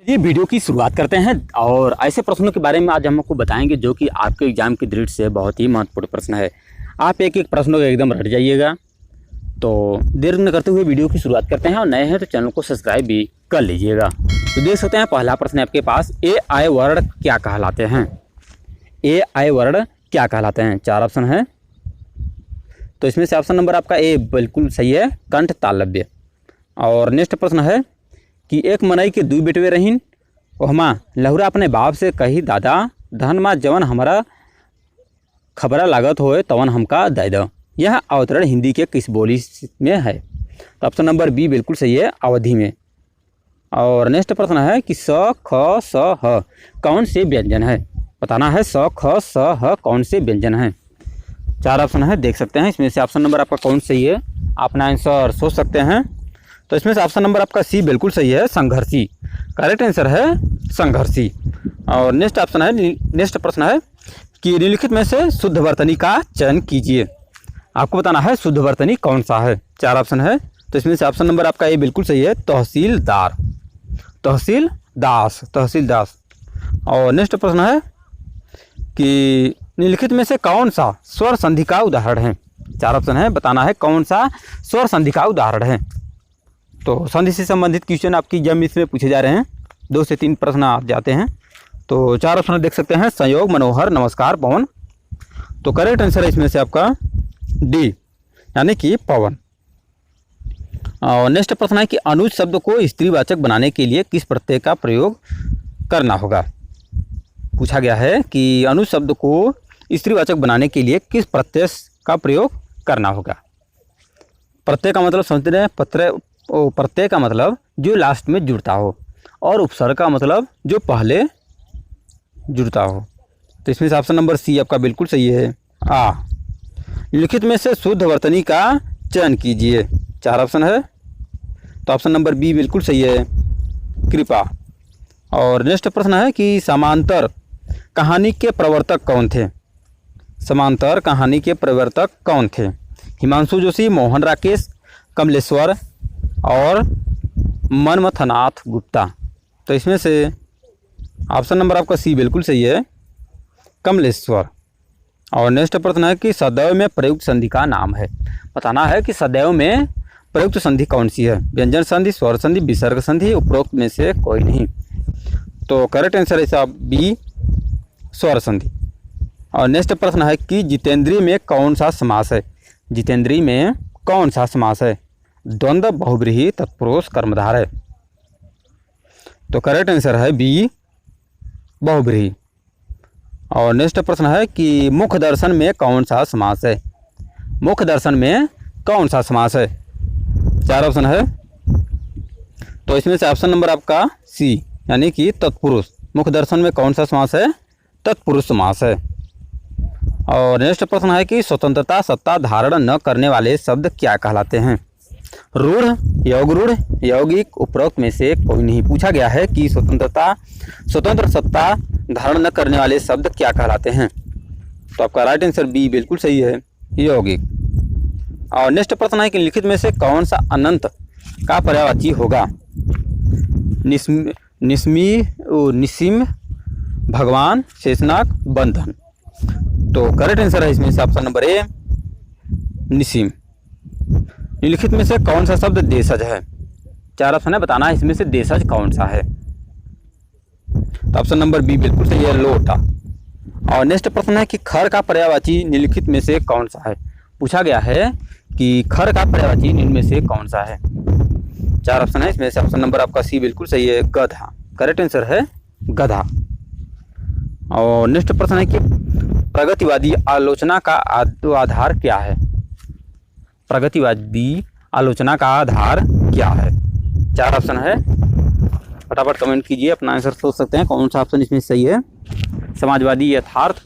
ये वीडियो की शुरुआत करते हैं और ऐसे प्रश्नों के बारे में आज हम आपको बताएंगे जो कि आपके एग्जाम की दृष्टि से बहुत ही महत्वपूर्ण प्रश्न है। आप एक एक प्रश्नों को एकदम रट जाइएगा। तो देर न करते हुए वीडियो की शुरुआत करते हैं और नए हैं तो चैनल को सब्सक्राइब भी कर लीजिएगा। तो देख सकते हैं पहला प्रश्न है आपके पास, AI वर्ड क्या कहलाते हैं। AI वर्ड क्या कहलाते हैं? चार ऑप्शन है, तो इसमें से ऑप्शन नंबर आपका ए बिल्कुल सही है, कंठ तालव्य। और नेक्स्ट प्रश्न है कि एक मनई के दू बेटवे रहीन, ओहमा लहुरा अपने बाप से कही दादा धन मा जवन हमारा खबरा लागत होए तवन हमका दे दो। यह अवतरण हिंदी के किस बोली में है? तो ऑप्शन नंबर बी बिल्कुल सही है, अवधि में। और नेक्स्ट प्रश्न है कि स ख स ह कौन से व्यंजन है? बताना है स ख स ह कौन से व्यंजन है। चार ऑप्शन है, देख सकते हैं इसमें से ऑप्शन नंबर आपका कौन सही है, अपना आंसर सोच सकते हैं। तो इसमें से ऑप्शन नंबर आपका सी बिल्कुल सही है, संघर्षी। करेक्ट आंसर है संघर्षी। और नेक्स्ट ऑप्शन है, नेक्स्ट प्रश्न है कि निम्नलिखित में से शुद्ध वर्तनी का चयन कीजिए। आपको बताना है शुद्ध वर्तनी कौन सा है। चार ऑप्शन है, तो इसमें से ऑप्शन नंबर आपका ए बिल्कुल सही है, तहसीलदार, तहसीलदास, तहसीलदास। और नेक्स्ट प्रश्न है कि निम्नलिखित में से कौन सा स्वर संधि का उदाहरण है। चार ऑप्शन है, बताना है कौन सा स्वर संधि का उदाहरण है। तो संधि से संबंधित क्वेश्चन आपकी जब इसमें पूछे जा रहे हैं, 2 से 3 प्रश्न आप जाते हैं। तो चार ऑप्शन देख सकते हैं, संयोग, मनोहर, नमस्कार, पवन। तो करेक्ट आंसर है इसमें से आपका डी, यानी कि पवन। और नेक्स्ट प्रश्न है कि अनुज शब्द को स्त्रीवाचक बनाने के लिए किस प्रत्यय का प्रयोग करना होगा। पूछा गया है कि अनुज शब्द को स्त्रीवाचक बनाने के लिए किस प्रत्यय का प्रयोग करना होगा। प्रत्यय का मतलब समझते हैं, प्रत्यय का मतलब जो लास्ट में जुड़ता हो, और उपसर्ग का मतलब जो पहले जुड़ता हो। तो इसमें से ऑप्शन नंबर सी आपका बिल्कुल सही है, आ। लिखित में से शुद्ध वर्तनी का चयन कीजिए। चार ऑप्शन है, तो ऑप्शन नंबर बी बिल्कुल सही है, कृपा। और नेक्स्ट प्रश्न है कि समांतर कहानी के प्रवर्तक कौन थे। समांतर कहानी के प्रवर्तक कौन थे? हिमांशु जोशी, मोहन राकेश, कमलेश्वर और मनमथनाथ गुप्ता। तो इसमें से ऑप्शन नंबर आपका सी बिल्कुल सही है, कमलेश्वर। और नेक्स्ट प्रश्न है कि सदैव में प्रयुक्त संधि का नाम है। बताना है कि सदैव में प्रयुक्त संधि कौन सी है। व्यंजन संधि, स्वर संधि, विसर्ग संधि, उपरोक्त में से कोई नहीं। तो करेक्ट आंसर है साहब बी, स्वर संधि। और नेक्स्ट प्रश्न है कि जितेंद्रीय में कौन सा समास है। जितेंद्रीय में कौन सा समास है? द्वंद्व, बहुब्रीहि, तत्पुरुष, कर्मधार है। तो करेक्ट आंसर है बी, बहुब्रीहि। और नेक्स्ट प्रश्न है कि मुख दर्शन में कौन सा समास है। मुख दर्शन में कौन सा समास है? चार ऑप्शन है, तो इसमें से ऑप्शन नंबर आपका सी, यानी कि तत्पुरुष। मुख दर्शन में कौन सा समास है? तत्पुरुष समास है। और नेक्स्ट प्रश्न है कि स्वतंत्रता सत्ता धारण न करने वाले शब्द क्या कहलाते हैं। रूढ़, योगरूढ़, यौगिक, उपरोक्त में से कोई नहीं। पूछा गया है कि स्वतंत्र सत्ता धारण न करने वाले शब्द क्या कहलाते हैं। तो आपका राइट आंसर बी बिल्कुल सही है, यौगिक। और नेक्स्ट प्रश्न है कि लिखित में से कौन सा अनंत का पर्यायवाची होगा। निसिम, भगवान, शेषनाग, बंधन। तो करेक्ट आंसर है इसमें से ऑप्शन नंबर ए, निसिम। निम्नलिखित में से कौन सा शब्द देशज है। चार ऑप्शन है, बताना है इसमें से देशज कौन सा है। तो ऑप्शन नंबर बी बिल्कुल सही है, लोटा। और नेक्स्ट प्रश्न है कि खर का पर्यायवाची निम्नलिखित में से कौन सा है। पूछा गया है कि खर का पर्यायवाची निम्न में से कौन सा है। चार ऑप्शन है, इसमें से ऑप्शन नंबर आपका सी बिल्कुल सही है, गधा। करेक्ट आंसर है गधा। और नेक्स्ट प्रश्न है कि प्रगतिवादी आलोचना का आधार क्या है। प्रगतिवादी आलोचना का आधार क्या है। चार ऑप्शन है, फटाफट कमेंट कीजिए, अपना आंसर सोच सकते हैं कौन सा ऑप्शन इसमें सही है। समाजवादी, यथार्थ,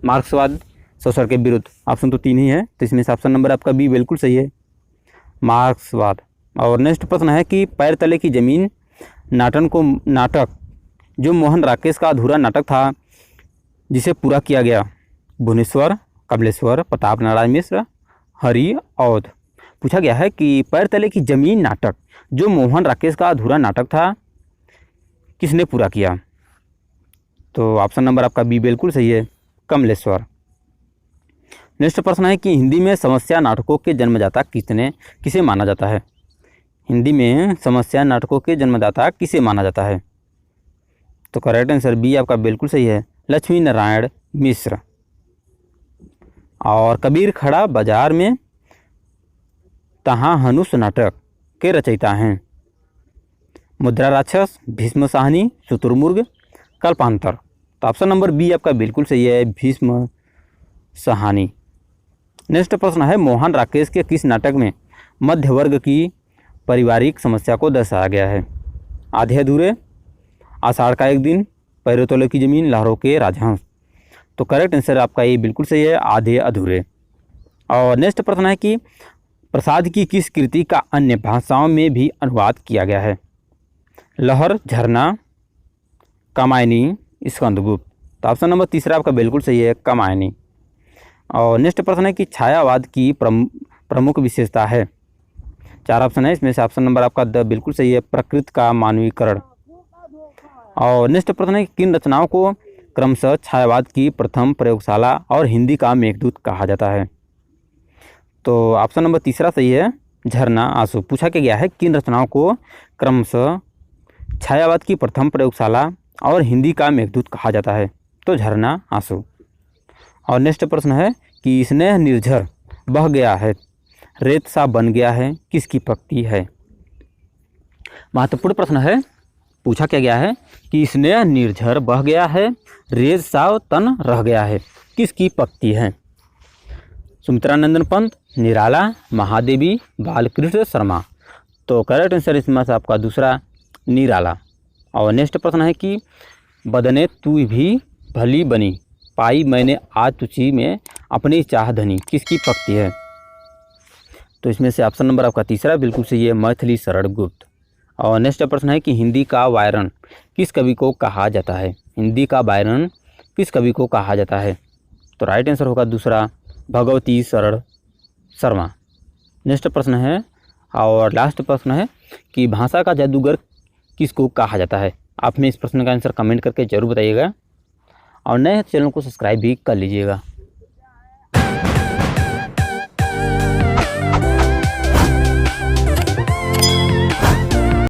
मार्क्सवाद, शोषण के विरुद्ध। ऑप्शन तो 3 ही है, तो इसमें से ऑप्शन नंबर आपका बी बिल्कुल सही है, मार्क्सवाद। और नेक्स्ट प्रश्न है कि पैर तले की जमीन नाटक जो मोहन राकेश का अधूरा नाटक था जिसे पूरा किया गया। भुवनेश्वर, कमलेश्वर, प्रताप नारायण मिश्र, हरि, औध। पूछा गया है कि पैर तले की जमीन नाटक जो मोहन राकेश का अधूरा नाटक था, किसने पूरा किया? तो ऑप्शन नंबर आपका बी बिल्कुल सही है, कमलेश्वर। नेक्स्ट प्रश्न है कि हिंदी में समस्या नाटकों के जन्मदाता किसे माना जाता है? हिंदी में समस्या नाटकों के जन्मदाता किसे माना जाता है? तो करेक्ट आंसर बी आपका बिल्कुल सही है, लक्ष्मी नारायण मिश्र। और कबीर खड़ा बाजार में तहाँ हनुष नाटक के रचयिता हैं? मुद्रा राक्षस, भीष्म साहनी, शुतुरमुर्ग, कल्पांतर। तो ऑप्शन नंबर बी आपका बिल्कुल सही है, भीष्म साहनी। नेक्स्ट प्रश्न है मोहन राकेश के किस नाटक में मध्य वर्ग की पारिवारिक समस्या को दर्शाया गया है? आधे अधूरे, आषाढ़ का एक दिन, पैरों तले की जमीन, लहरों के राजहंस। तो करेक्ट आंसर आपका ये बिल्कुल सही है, आधे अधूरे। और नेक्स्ट प्रश्न है कि प्रसाद की किस कृति का अन्य भाषाओं में भी अनुवाद किया गया है? लहर, झरना, कामायनी, स्कंदगुप्त। तो ऑप्शन नंबर तीसरा आपका बिल्कुल सही है, कामायनी। और नेक्स्ट प्रश्न है कि छायावाद की प्रमुख विशेषता है? 4 ऑप्शन है, इसमें से ऑप्शन नंबर आपका द बिल्कुल सही है, प्रकृति का मानवीकरण। और नेक्स्ट प्रश्न है कि किन रचनाओं को क्रमशः छायावाद की प्रथम प्रयोगशाला और हिंदी का मेघदूत कहा जाता है? तो ऑप्शन नंबर तीसरा सही है, झरना आंसू। पूछा क्या गया है किन रचनाओं को क्रमशः छायावाद की प्रथम प्रयोगशाला और हिंदी का मेघदूत कहा जाता है? तो झरना आंसू। और नेक्स्ट प्रश्न है कि स्नेह निर्झर बह गया है, रेत सा बन गया है, किसकी पंक्ति है? महत्वपूर्ण प्रश्न है। पूछा क्या गया है कि स्नेह निर्झर बह गया है, रेत सा तन रह गया है, किसकी पंक्ति है? सुमित्रानंदन पंत, निराला, महादेवी, बालकृष्ण शर्मा। तो करेक्ट आंसर इसमें से आपका दूसरा, निराला। और नेक्स्ट प्रश्न है कि बदने तू भी भली बनी, पाई मैंने आज तुझी में अपनी चाह धनी, किसकी पंक्ति है? तो इसमें से ऑप्शन नंबर आपका तीसरा बिल्कुल सही है, मैथिली शरण गुप्त। और नेक्स्ट प्रश्न है कि हिंदी का बायरन किस कवि को कहा जाता है? हिंदी का बायरन किस कवि को कहा जाता है? तो राइट आंसर होगा दूसरा, भगवती शरण शर्मा। नेक्स्ट प्रश्न है और लास्ट प्रश्न है कि भाषा का जादूगर किसको कहा जाता है? आप में इस प्रश्न का आंसर कमेंट करके जरूर बताइएगा और नए चैनल को सब्सक्राइब भी कर लीजिएगा।